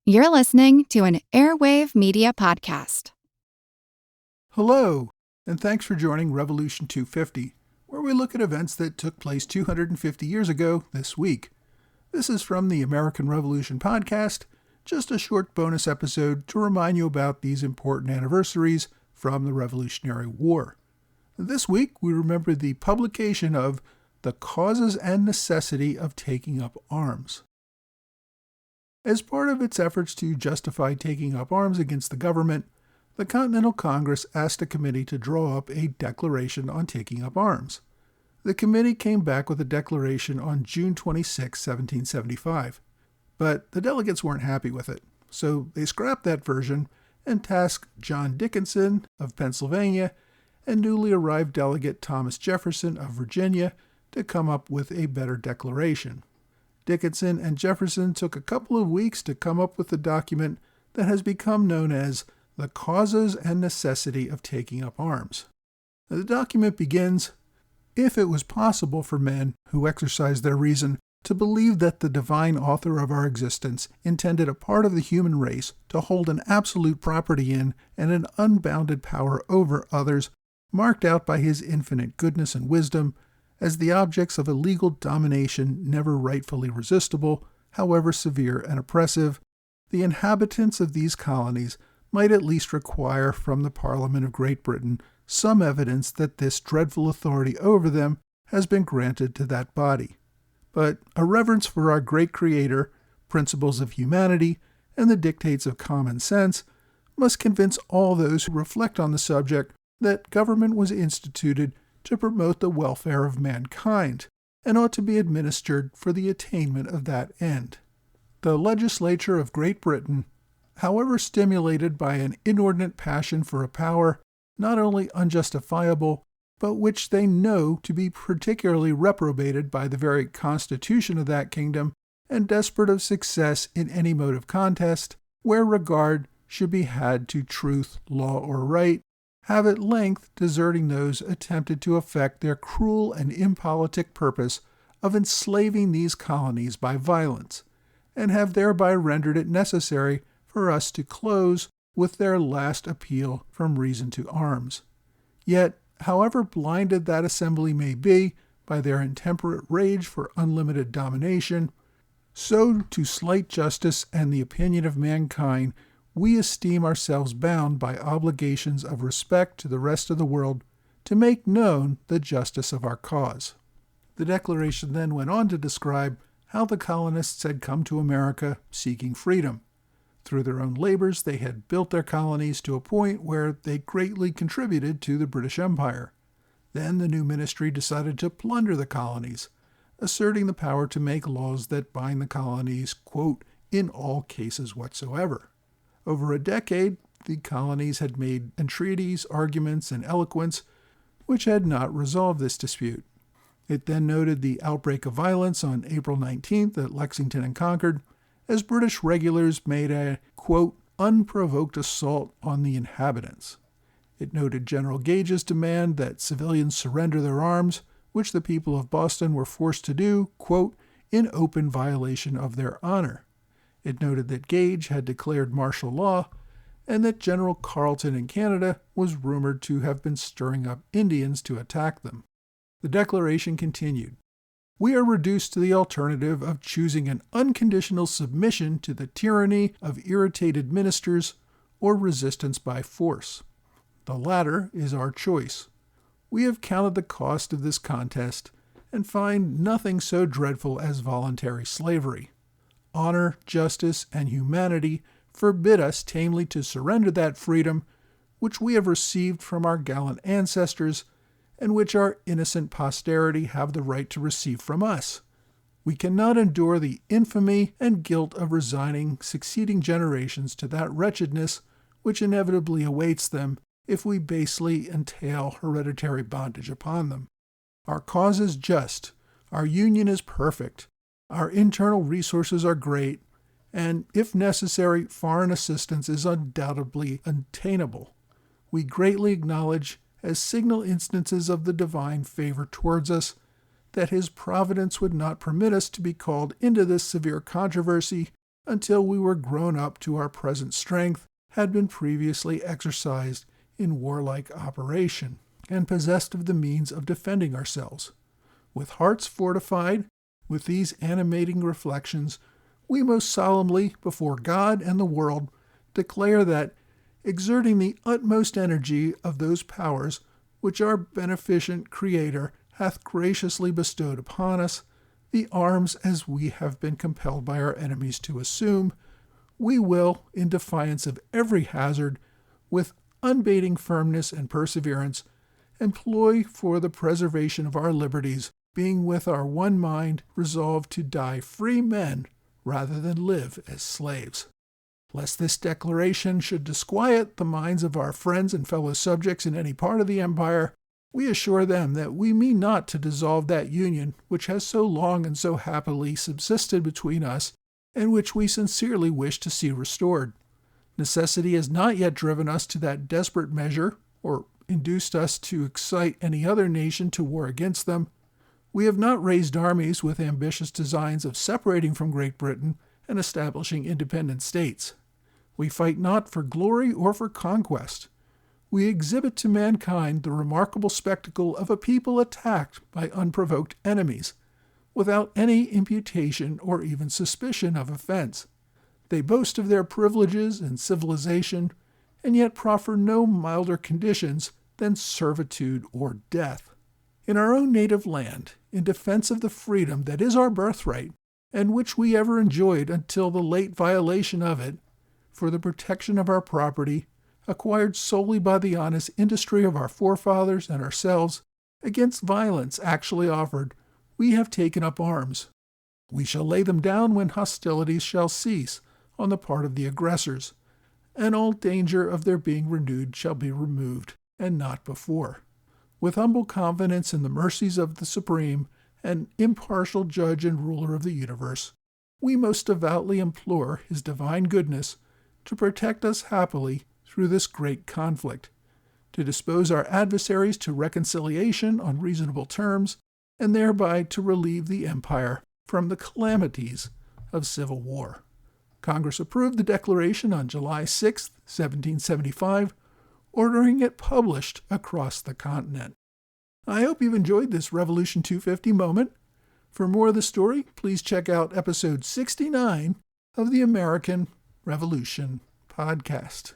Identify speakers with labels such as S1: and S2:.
S1: You're listening to an Airwave Media Podcast.
S2: Hello, and thanks for joining Revolution 250, where we look at events that took place 250 years ago this week. This is from the American Revolution Podcast, just a short bonus episode to remind you about these important anniversaries from the Revolutionary War. This week, we remember the publication of The Causes and Necessity of Taking Up Arms. As part of its efforts to justify taking up arms against the government, the Continental Congress asked a committee to draw up a declaration on taking up arms. The committee came back with a declaration on June 26, 1775, but the delegates weren't happy with it, so they scrapped that version and tasked John Dickinson of Pennsylvania and newly arrived delegate Thomas Jefferson of Virginia to come up with a better declaration. Dickinson and Jefferson took a couple of weeks to come up with the document that has become known as The Causes and Necessity of Taking Up Arms. The document begins, "If it was possible for men who exercise their reason to believe that the divine author of our existence intended a part of the human race to hold an absolute property in and an unbounded power over others, marked out by his infinite goodness and wisdom, as the objects of a legal domination never rightfully resistible, however severe and oppressive, the inhabitants of these colonies might at least require from the Parliament of Great Britain some evidence that this dreadful authority over them has been granted to that body. But a reverence for our great Creator, principles of humanity, and the dictates of common sense must convince all those who reflect on the subject that government was instituted to promote the welfare of mankind, and ought to be administered for the attainment of that end. The legislature of Great Britain, however stimulated by an inordinate passion for a power not only unjustifiable, but which they know to be particularly reprobated by the very constitution of that kingdom, and desperate of success in any mode of contest, where regard should be had to truth, law, or right, have at length, deserting those attempted to effect their cruel and impolitic purpose of enslaving these colonies by violence, and have thereby rendered it necessary for us to close with their last appeal from reason to arms. Yet, however blinded that assembly may be by their intemperate rage for unlimited domination, so to slight justice and the opinion of mankind we esteem ourselves bound by obligations of respect to the rest of the world to make known the justice of our cause." The declaration then went on to describe how the colonists had come to America seeking freedom. Through their own labors, they had built their colonies to a point where they greatly contributed to the British Empire. Then the new ministry decided to plunder the colonies, asserting the power to make laws that bind the colonies, quote, "in all cases whatsoever." Over a decade, the colonies had made entreaties, arguments, and eloquence, which had not resolved this dispute. It then noted the outbreak of violence on April 19th at Lexington and Concord, as British regulars made a, quote, "unprovoked assault on the inhabitants." It noted General Gage's demand that civilians surrender their arms, which the people of Boston were forced to do, quote, "in open violation of their honor." It noted that Gage had declared martial law, and that General Carleton in Canada was rumored to have been stirring up Indians to attack them. The declaration continued, "We are reduced to the alternative of choosing an unconditional submission to the tyranny of irritated ministers or resistance by force. The latter is our choice. We have counted the cost of this contest and find nothing so dreadful as voluntary slavery. Honor, justice, and humanity forbid us tamely to surrender that freedom which we have received from our gallant ancestors, and which our innocent posterity have the right to receive from us. We cannot endure the infamy and guilt of resigning succeeding generations to that wretchedness which inevitably awaits them if we basely entail hereditary bondage upon them. Our cause is just, our union is perfect, our internal resources are great, and, if necessary, foreign assistance is undoubtedly attainable. We greatly acknowledge, as signal instances of the divine favor towards us, that his providence would not permit us to be called into this severe controversy until we were grown up to our present strength, had been previously exercised in warlike operation, and possessed of the means of defending ourselves. With hearts fortified with these animating reflections, we most solemnly, before God and the world, declare that, exerting the utmost energy of those powers which our beneficent Creator hath graciously bestowed upon us, the arms as we have been compelled by our enemies to assume, we will, in defiance of every hazard, with unabating firmness and perseverance, employ for the preservation of our liberties, being with our one mind resolved to die free men rather than live as slaves. Lest this declaration should disquiet the minds of our friends and fellow subjects in any part of the empire, we assure them that we mean not to dissolve that union which has so long and so happily subsisted between us, and which we sincerely wish to see restored. Necessity has not yet driven us to that desperate measure, or induced us to excite any other nation to war against them. We have not raised armies with ambitious designs of separating from Great Britain and establishing independent states. We fight not for glory or for conquest. We exhibit to mankind the remarkable spectacle of a people attacked by unprovoked enemies, without any imputation or even suspicion of offense. They boast of their privileges and civilization, and yet proffer no milder conditions than servitude or death. In our own native land, in defense of the freedom that is our birthright, and which we ever enjoyed until the late violation of it, for the protection of our property, acquired solely by the honest industry of our forefathers and ourselves, against violence actually offered, we have taken up arms. We shall lay them down when hostilities shall cease on the part of the aggressors, and all danger of their being renewed shall be removed, and not before. With humble confidence in the mercies of the Supreme and impartial Judge and Ruler of the universe, we most devoutly implore His divine goodness to protect us happily through this great conflict, to dispose our adversaries to reconciliation on reasonable terms, and thereby to relieve the empire from the calamities of civil war. Congress approved the declaration on July 6, 1775, ordering it published across the continent. I hope you've enjoyed this Revolution 250 moment. For more of the story, please check out episode 69 of the American Revolution podcast.